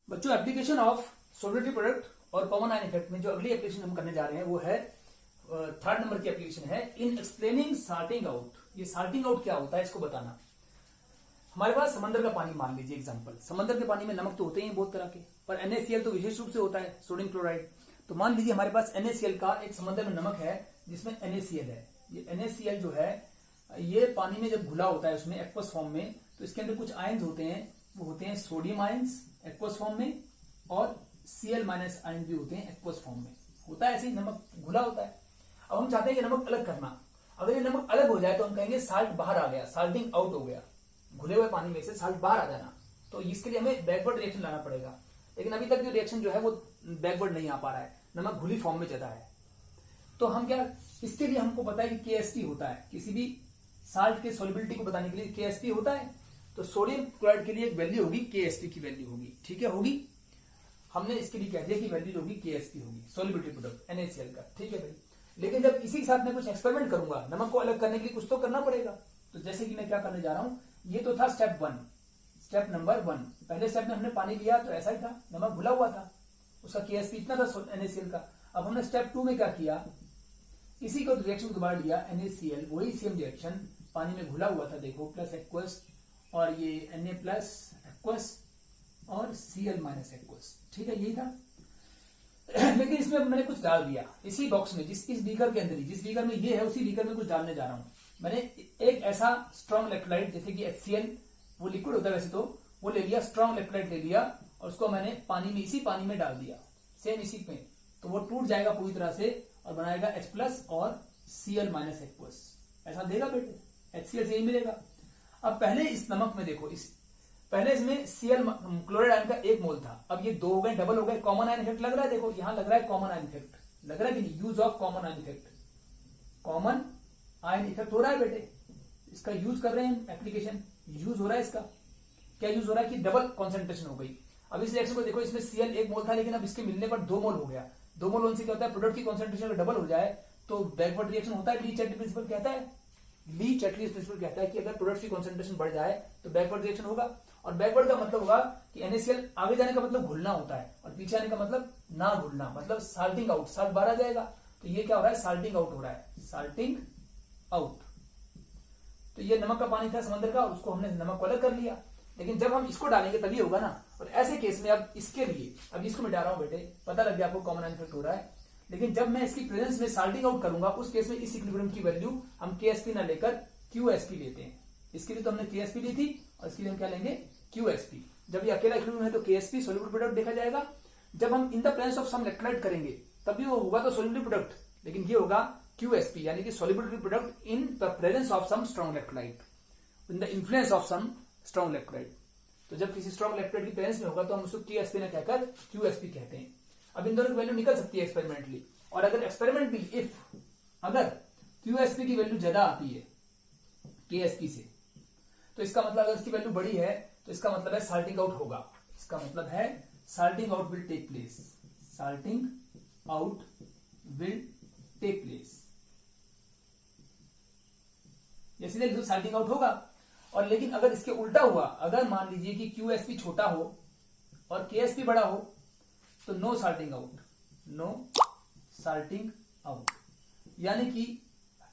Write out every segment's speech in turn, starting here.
बच्चों application of solubility product और common ion effect में जो अगली एप्लीकेशन हम करने जा रहे हैं वो है थर्ड नंबर की एप्लीकेशन है इन एक्सप्लेनिंग साल्टिंग आउट। ये साल्टिंग आउट क्या होता है इसको बताना। हमारे पास समंदर का पानी मान लीजिए एग्जांपल। समंदर के पानी में नमक तो होते ही बहुत तरह के, पर NaCl तो विशेष रूप से होता है, सोडियम क्लोराइड। तो मान लीजिए हमारे पास NaCl का एक समंदर में नमक है जिसमें NaCl है। ये NaCl जो है ये पानी में जब घुला होता है उसमें एक्वस फॉर्म में, तो इसके अंदर कुछ आयन्स होते हैं, वो होते हैं सोडियम आयन्स एक्वस फॉर्म में, और Cl माइनस आयन भी होते हैं एक्वस फॉर्म में। होता है ऐसे ही, नमक घुला होता है। अब हम चाहते हैं कि नमक अलग करना। अगर ये नमक अलग हो जाए तो हम कहेंगे साल्ट बाहर आ गया, साल्टिंग आउट हो गया। घुले हुए पानी में से साल्ट बाहर आ जाना, तो इसके लिए हमें बैकवर्ड रिएक्शन लाना पड़ेगा। लेकिन अभी तक जो रिएक्शन जो है वो बैकवर्ड नहीं आ पा रहा है, नमक घुली फॉर्म में ज्यादा है। तो हम क्या, इसके लिए हमको पता है कि KSP होता है। किसी भी साल्ट के सोलिबिलिटी को बताने के लिए KSP होता है। तो सोडियम क्लोराइड के लिए एक वैल्यू होगी, KSP की वैल्यू होगी। ठीक है, होगी। हमने इसके लिए कह दिया कि वैल्यू होगी KSP होगी, सोलिबिलिटी प्रोडक्ट NaCl का। ठीक है भाई। लेकिन जब इसी के साथ मैं कुछ एक्सपेरिमेंट करूंगा, नमक को अलग करने के लिए कुछ तो करना पड़ेगा। तो जैसे कि मैं क्या करने जा रहा हूं, ये तो था स्टेप 1, स्टेप नंबर 1। पहले स्टेप में हमने पानी लिया तो ऐसा ही था, नमक घुला हुआ था, उसका KSP इतना था NaCl का। अब हमने स्टेप 2 में क्या किया, इसी को रिएक्शन दोबारा लिया, NaCl वही सेम रिएक्शन पानी में घुला हुआ था, देखो प्लस एक्वस, और ये Na प्लस एक्वस और Cl माइनस एक्वस। ठीक है, यही था। लेकिन इसमें मैंने कुछ डाल दिया इसी बॉक्स में, इस बीकर के अंदर ही, जिस बीकर में ये है उसी बीकर में कुछ डालने जा रहा हूं। मैंने एक ऐसा स्ट्रॉन्ग इलेक्ट्रोलाइट, जैसे कि HCl, वो लिक्विड होता है वैसे तो, वो ले लिया, स्ट्रॉन्ग इलेक्ट्रोलाइट ले लिया, और उसको मैंने पानी में, इसी पानी में डाल दिया, सेम इसी में। तो वो टूट जाएगा पूरी तरह से और बनाएगा H प्लस और Cl माइनस एक्वस। ऐसा देगा बेटे, HCl से ही मिलेगा। अब पहले इस नमक में देखो, पहले इसमें Cl क्लोराइड आयन का 1 मोल था, अब ये 2 हो गए, डबल हो गए। कॉमन आयन इफेक्ट लग रहा है, देखो यहां लग रहा है कॉमन आयन इफेक्ट, लग रहा है कि नहीं, use of common ion effect, common ion effect हो रहा है बेटे। इसका यूज कर रहे हैं, एप्लीकेशन यूज हो रहा है इसका। क्या यूज हो रहा है कि डबल कॉन्सेंट्रेशन हो गई। अब इस रिएक्शन को देखो, इसमें Cl 1 मोल था, लेकिन अब इसके मिलने पर 2 मोल हो गया। 2 मोल होने से क्या होता है, प्रोडक्ट की कॉन्सेंट्रेशन अगर डबल हो जाए तो बैकवर्ड रिएक्शन होता है। ली चैटली प्रिंसिपल कहता है, ली चैटली प्रिंसिपल कहता है कि अगर प्रोडक्ट की कॉन्सेंट्रेशन बढ़ जाए तो बैकवर्ड रिएक्शन होगा। और बैकवर्ड का मतलब होगा कि NaCl आगे जाने का मतलब घुलना होता है, और पीछे आने का मतलब ना घुलना, मतलब साल्टिंग आउट, साल्ट बाहर आ जाएगा। तो ये क्या हो रहा है, साल्टिंग आउट हो रहा है, साल्टिंग आउट। तो ये नमक का पानी था समंदर का, उसको हमने नमक को अलग कर लिया। लेकिन जब हम इसको डालेंगे तभी होगा ना। और ऐसे केस में अब इसके लिए, अब इसको मिटा रहा हूं बेटे, पता लग गया आपको कॉमन आयन इफेक्ट हो रहा है। लेकिन जब मैं इसकी प्रेजेंस में साल्टिंग आउट करूंगा, उस केस में इस इक्विलिब्रियम की वैल्यू हम KSP ना लेकर QSP लेते हैं। इसके लिए तो हमने KSP ली थी, और इसके लिए हम क्या लेंगे, QSP। जब ये अकेला इक्विलिब्रियम है तो KSP सोल्यूबल प्रोडक्ट देखा जाएगा। जब हम in the presence of some electrolyte करेंगे तभी वो होगा तो सोल्यूबल प्रोडक्ट, लेकिन ये होगा QSP, यानी कि soluble product in the presence of some strong electrolyte, in the influence of some strong electrolyte. तो जब किसी स्ट्रॉन्ग इलेक्ट्रोलाइट की प्रेजेंस में होगा तो हम उसको KSP ना कहकर QSP कहते हैं। अब इन दोनों की वैल्यू निकल सकती है एक्सपेरिमेंटली, और अगर एक्सपेरिमेंटली अगर QSP की वैल्यू ज्यादा आती है KSP से, तो इसका मतलब अगर इसकी वैल्यू बड़ी है तो इसका मतलब है साल्टिंग आउट होगा। इसका मतलब है salting out will take place, salting out will take place. जैसे लिखो साल्टिंग आउट होगा। और लेकिन अगर इसके उल्टा हुआ, अगर मान लीजिए कि QSP छोटा हो और KSP बड़ा हो, तो no salting out, no salting out. यानी कि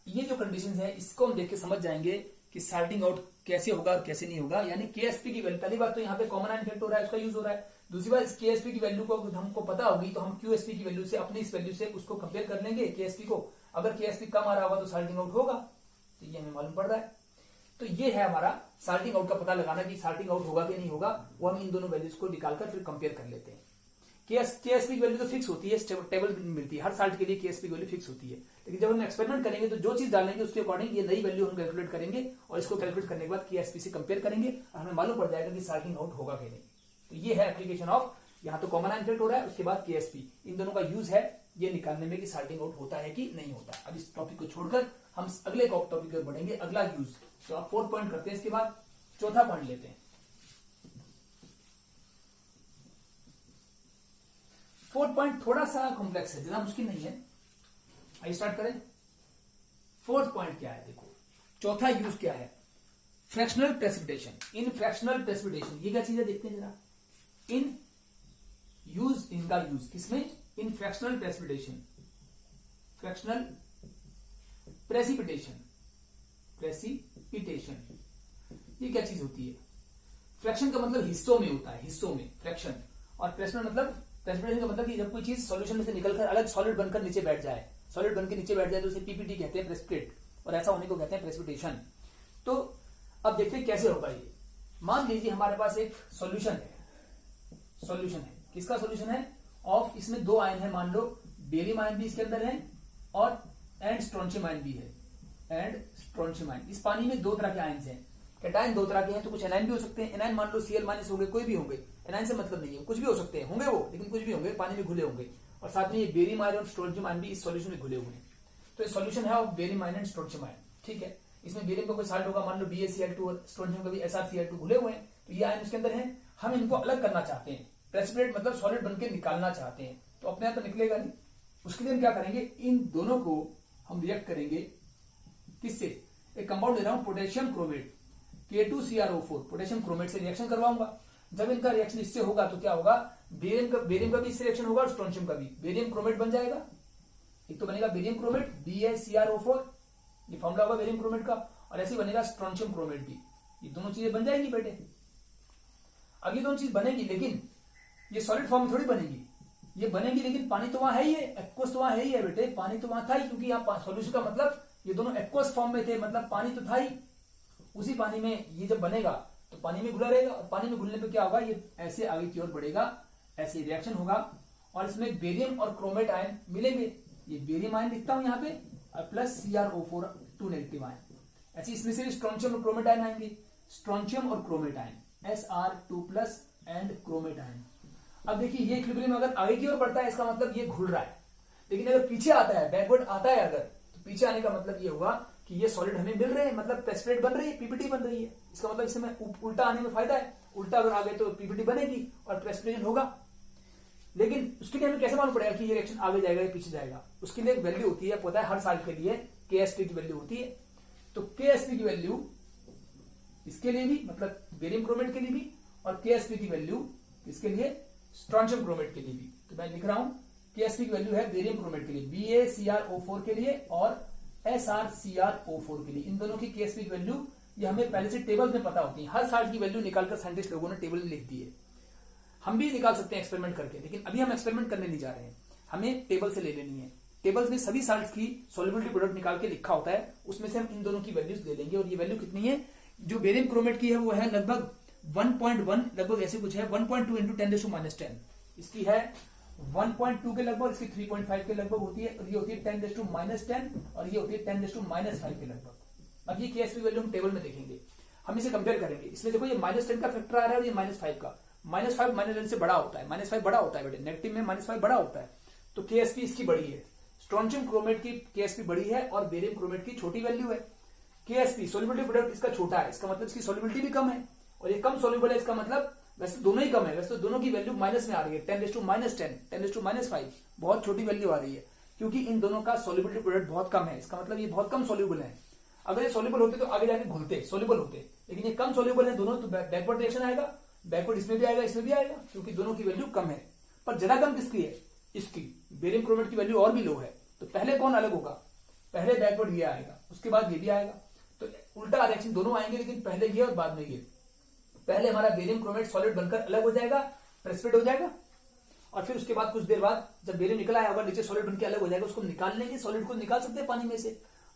ये जो कंडीशन है इसको हम देख के समझ जाएंगे कि साल्टिंग आउट कैसे होगा और कैसे नहीं होगा। यानी KSP की वैल्यू, पहली बात तो यहाँ पे कॉमन आयन इफेक्ट हो रहा है, उसका यूज हो रहा है। दूसरी बात, इस KSP की वैल्यू को हमको पता होगी तो हम QSP की वैल्यू से, अपनी इस वैल्यू से उसको कंपेयर कर लेंगे KSP को। अगर KSP कम आ रहा होगा तो साल्टिंग आउट होगा, तो ये हमें मालूम पड़ रहा है। तो ये है हमारा साल्टिंग आउट का पता लगाना कि साल्टिंग आउट होगा कि नहीं होगा। वो हम इन दोनों वैल्यूज को निकालकर फिर कंपेयर कर लेते हैं। KSP की वैल्यू तो फिक्स होती है, टेबल मिलती है हर साल्ट के लिए, KSP की वैल्यू फिक्स होती है। लेकिन जब हम एक्सपेरिमेंट करेंगे तो जो चीज डालेंगे उसके अकॉर्डिंग ये नई वैल्यू हम कैलकुलेट करेंगे, और इसको कैलकुलेट करने के बाद KSP से कंपेयर करेंगे, और हमें मालूम पड़ जाएगा कि साल्टिंग आउट होगा कि नहीं। तो ये है एप्लीकेशन ऑफ, यहाँ तो कॉमन आयन इफेक्ट हो रहा है, उसके बाद KSP, इन दोनों का यूज है ये निकालने में कि साल्टिंग आउट होता है कि नहीं होता। अब इस टॉपिक को छोड़कर हम अगले टॉपिक पर बढ़ेंगे, अगला यूज। तो आप 4 पॉइंट करते हैं, इसके बाद चौथा पॉइंट लेते हैं। 4th पॉइंट थोड़ा सा कॉम्प्लेक्स है, ज्यादा मुश्किल नहीं है। आइए स्टार्ट करें। 4th पॉइंट क्या है, देखो चौथा यूज क्या है, फ्रैक्शनल प्रेसिपिटेशन। इन फ्रैक्शनल प्रेसिपिटेशन ये क्या चीज है देखते हैं जरा। इन इनका यूज किसमें, in fractional precipitation, fractional precipitation, precipitation ये क्या चीज होती है? फ्रैक्शन का मतलब हिस्सों में होता है, हिस्सों में फ्रैक्शन, और प्रेसिपिटेशन मतलब, प्रेसिपिटेशन का मतलब कि जब कोई चीज सॉल्यूशन में से निकलकर अलग सॉलिड बनकर नीचे बैठ जाए, सॉलिड बनकर नीचे बैठ जाए तो उसे पीपीटी कहते हैं, प्रेसिपिटेट, और ऐसा होने को कहते हैं प्रेसिपिटेशन। तो अब देखते हैं कैसे होगा ये। मान लीजिए हमारे पास एक सॉल्यूशन है, सॉल्यूशन है, किसका सॉल्यूशन है? ऑफ, इसमें दो आयन है, मान लो बेरियम आयन भी इसके अंदर है और एंड स्ट्रोंशियम आयन भी है, एंड स्ट्रोंशियम आयन। इस पानी में दो तरह के आयन हैं, कैटायन दो तरह के हैं, तो कुछ एनायन भी हो सकते हैं, एनायन मान लो Cl माइनस हो गए, कोई भी होंगे, एनायन से मतलब नहीं है, कुछ भी हो सकते हैं, होंगे वो, लेकिन कुछ भी होंगे, पानी में घुले होंगे, और साथ में ये बेरियम आयन और स्ट्रोंशियम आयन भी इस सॉल्यूशन में घुले हुए हैं। तो ये सॉल्यूशन है of barium ion and strontium ion, ठीक है। इसमें बेरियम का कोई साल्ट होगा, मान लो BaCl2 और स्ट्रोंशियम का भी SrCl2 घुले हुए हैं, तो ये आयन इसके अंदर है, हम इनको अलग करना चाहते हैं, प्रेसिपिटेट मतलब सॉलिड बनके निकालना चाहते हैं, तो अपने आप तो निकलेगा नहीं, उसके लिए हम क्या करेंगे, इन दोनों को हम रिएक्ट करेंगे, किससे? एक कंपाउंड ले रहा हूं potassium chromate, K2CrO4, potassium chromate से रिएक्शन करवाऊंगा। जब इनका रिएक्शन इससे होगा तो क्या होगा, बेरियम का भी इससे रिएक्शन होगा और स्ट्रोंशियम का भी, बेरियम क्रोमेट बन जाएगा। एक तो बनेगा बेरियम क्रोमेट BaCrO4, ये फॉर्मूला होगा बेरियम क्रोमेट का, और ऐसे बनेगा स्ट्रोंशियम क्रोमेट भी। ये दोनों चीजें बन जाएंगी बेटे। अब ये दोनों चीज बनेगी, लेकिन ये सॉलिड फॉर्म में थोड़ी बनेगी, ये बनेगी लेकिन पानी तो वहां है ही है, एक्वस तो वहां है ही है बेटे, पानी तो वहां था ही, क्योंकि यहाँ सॉल्यूशन का मतलब ये दोनों एक्वस फॉर्म में थे, मतलब पानी तो था ही। उसी पानी में ये जब बनेगा तो पानी में घुला रहेगा, और पानी में घुलने पे क्या होगा, ये ऐसे आगे की ओर बढ़ेगा, ऐसे रिएक्शन होगा, और इसमें बेरियम और क्रोमेट आयन मिलेंगे। ये बेरियम आयन लिखता हूं यहाँ पे, और प्लस CrO4 2 नेगेटिव आयन, ऐसे इसमें से स्ट्रोंशियम और क्रोमेट आयन आएंगे, स्ट्रोंशियम और chromate ion Sr2+ and chromate ion. अब देखिए ये इक्विलिब्रियम अगर आगे की ओर बढ़ता है इसका मतलब ये घुल रहा है, लेकिन अगर पीछे आता है, बैकवर्ड आता है अगर, तो पीछे आने का मतलब ये होगा कि ये सॉलिड हमें मिल रहे हैं, मतलब प्रेसिपिटेट बन रही है, पीपीटी बन रही है। इसका मतलब इसमें उल्टा आने में फायदा है, उल्टा अगर आ गए तो पीपीटी बनेगी और प्रेसिपिटेशन होगा। लेकिन उसके लिए हमें कैसे मालूम पड़ेगा कि ये रिएक्शन आगे जाएगा या पीछे जाएगा? उसके लिए एक वैल्यू होती है, पता है हर साल के लिए KSP की वैल्यू होती है। तो KSP की वैल्यू इसके लिए भी, मतलब बेरियम क्रोमेट के लिए भी, और KSP की वैल्यू इसके लिए स्ट्रोंशियम क्रोमेट के लिए भी। तो मैं लिख रहा हूं KSP की वैल्यू है बेरियम क्रोमेट के लिए BaCrO4 के लिए और SrCrO4 के लिए, इन दोनों की KSP की वैल्यू ये हमें पहले से टेबल में पता होती है, हर साल की वैल्यू निकालकर साइंटिस्ट लोगों ने टेबल में लिख दी है। हम भी निकाल सकते हैं एक्सपेरिमेंट करके, लेकिन अभी हम एक्सपेरिमेंट करने नहीं जा रहे हैं, हमें टेबल से ले लेनी है। टेबल्स में सभी साल्ट्स की सॉल्युबिलिटी प्रोडक्ट निकाल के लिखा होता है, उसमें से हम इन दोनों की वैल्यूज ले लेंगे। और ये वैल्यू कितनी है, जो बेरियम क्रोमेट की है वो है लगभग 1.1, लगभग ऐसे कुछ है, 1.2 × 10⁻⁻10, इसकी है 1.2 के लगभग, इसकी 3.5 के लगभग होती है, और ये होती है 10⁻10 और ये होती है 10⁻5 के लगभग। अब ये KSP वैल्यू हम टेबल में देखेंगे, हम इसे कंपेयर करेंगे। इसमें देखो ये -10 का फैक्टर आ रहा है और ये -5 का, -5 -10 से बड़ा होता है, -5 बड़ा होता है बेटे, नेगेटिव में -5 बड़ा होता है, तो KSP इसकी बड़ी है। स्ट्रोंशियम क्रोमेट की KSP बड़ी है और बेरियम क्रोमेट की छोटी वैल्यू है। KSP सॉल्युबिलिटी प्रोडक्ट इसका छोटा है, इसका मतलब इसकी सॉल्युबिलिटी भी कम है, और ये कम सॉल्युबल है, इसका मतलब वैसे दोनों ही कम है, वैसे तो दोनों की वैल्यू माइनस में आ रही है, 10⁻10 10⁻5, बहुत छोटी वैल्यू आ रही है, क्योंकि इन दोनों का सॉल्युबिलिटी प्रोडक्ट बहुत कम है। इसका मतलब ये बहुत कम सॉल्युबल है। अगर ये सॉल्युबल होते तो आगे जाके घुलते, सॉल्युबल होते, लेकिन ये कम सॉल्युबल है दोनों, तो बैकवर्ड रिएक्शन आएगा, बैकवर्ड इसमें भी आएगा, इसमें भी आएगा, क्योंकि दोनों की वैल्यू कम है। पर ज्यादा कम किसकी है, इसकी। बेरियम क्रोमेट की वैल्यू और भी लो है, तो पहले कौन अलग होगा, पहले बैकवर्ड ये आएगा, उसके बाद ये भी आएगा, तो उल्टा रिएक्शन दोनों आएंगे, लेकिन पहले ये और बाद में ये। पहले हमारा बेरियम क्रोमेट सॉलिड बनकर अलग हो जाएगा, प्रेसिपिटेट हो जाएगा, और फिर उसके बाद कुछ देर बाद जब बेरियम निकल आया होगा नीचे सॉलिड बनकर अलग हो जाएगा, उसको निकाल लेंगे, सॉलिड को निकाल सकते हैं पानी में से,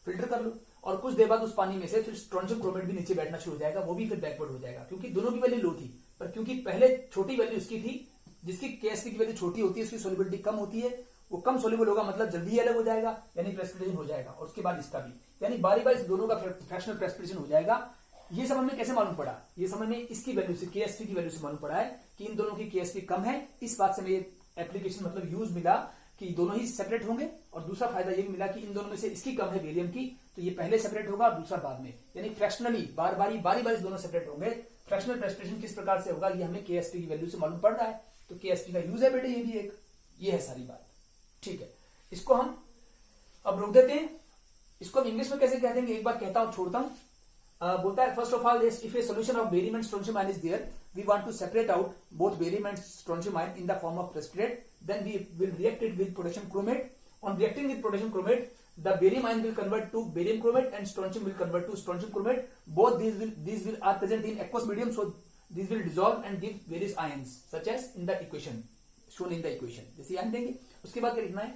फिल्टर कर लो, और कुछ देर बाद उस पानी में से फिर स्ट्रोंशियम क्रोमेट भी नीचे बैठना शुरू हो जाएगा, वो भी फिर बैकवर्ड हो जाएगा, क्योंकि दोनों की वैल्यू लो थी। पर क्योंकि पहले छोटी वैल्यू इसकी थी, जिसकी KSP की वैल्यू छोटी होती है, उसकी सॉल्युबिलिटी कम होती है, वो कम सॉल्युबल होगा, मतलब जल्दी अलग हो जाएगा, यानी प्रेसिपिटेशन हो जाएगा, और उसके बाद इसका भी, यानी बारी बारी दोनों का फ्रैक्शनल प्रेसिपिटेशन हो जाएगा। ये समझ में कैसे मालूम पड़ा, ये समझ में इसकी वैल्यू से, KSP की वैल्यू से मालूम पड़ा है कि इन दोनों की KSP कम है। इस बात से हमें एप्लीकेशन मतलब यूज मिला कि दोनों ही सेपरेट होंगे, और दूसरा फायदा ये भी मिला कि इन दोनों में से इसकी कम है बेरियम की, तो ये पहले सेपरेट होगा और दूसरा बाद में, यानी फ्रैक्शनली बारी बारी दोनों सेपरेट होंगे। फ्रैक्शनल प्रेसिपिटेशन किस प्रकार से होगा ये हमें KSP की वैल्यू से मालूम पड़ रहा है, तो KSP का यूज है बेटे, ये भी एक, ये है सारी बात, ठीक है। इसको हम अब रोक देते हैं, इसको हम इंग्लिश में कैसे कह देंगे, एक बार कहता हूं छोड़ता हूं। बोलता है first of all if a solution of barium and strontium ion is there, we want to separate out both barium and strontium ion in the form of precipitate, then we will react it with potassium chromate. On reacting with potassium chromate, the barium ion will convert to barium chromate and strontium will convert to strontium chromate. Both these will are present in aqueous medium, so these will dissolve and give various ions such as in the equation shown in the equation. जैसे ध्यान देंगे. उसके बाद क्या लिखना है?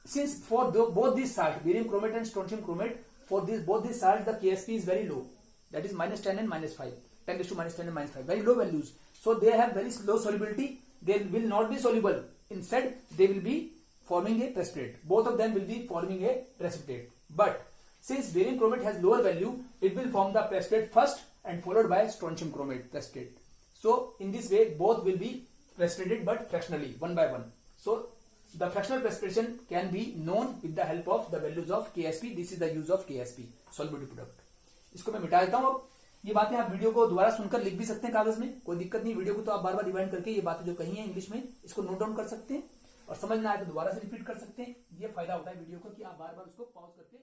Since for both these salts, barium chromate and strontium chromate, for both these salts the KSP is very low, that is -10 and -5, 10 raised to -10 and -5, very low values. So they have very low solubility. They will not be soluble. Instead, they will be forming a precipitate. Both of them will be forming a precipitate. But since barium chromate has lower value, it will form the precipitate first and followed by strontium chromate precipitate. So in this way, both will be precipitated but fractionally, one by one. So the fractional precipitation can be known with the help of the values of KSP. This is the use of KSP, solubility product. इसको मैं मिटा देता हूं. अब ये बातें आप video को दोबारा सुनकर लिख भी सकते हैं कागज में, कोई दिक्कत नहीं. वीडियो को तो आप बार बार रिवाइंड करके ये बातें जो कही हैं इंग्लिश में इसको नोट डाउन कर सकते हैं और समझ ना आए तो दोबारा से रिपीट कर सकते हैं. ये फायदा होता है वीडियो को कि आप बार बार उसको पॉज करके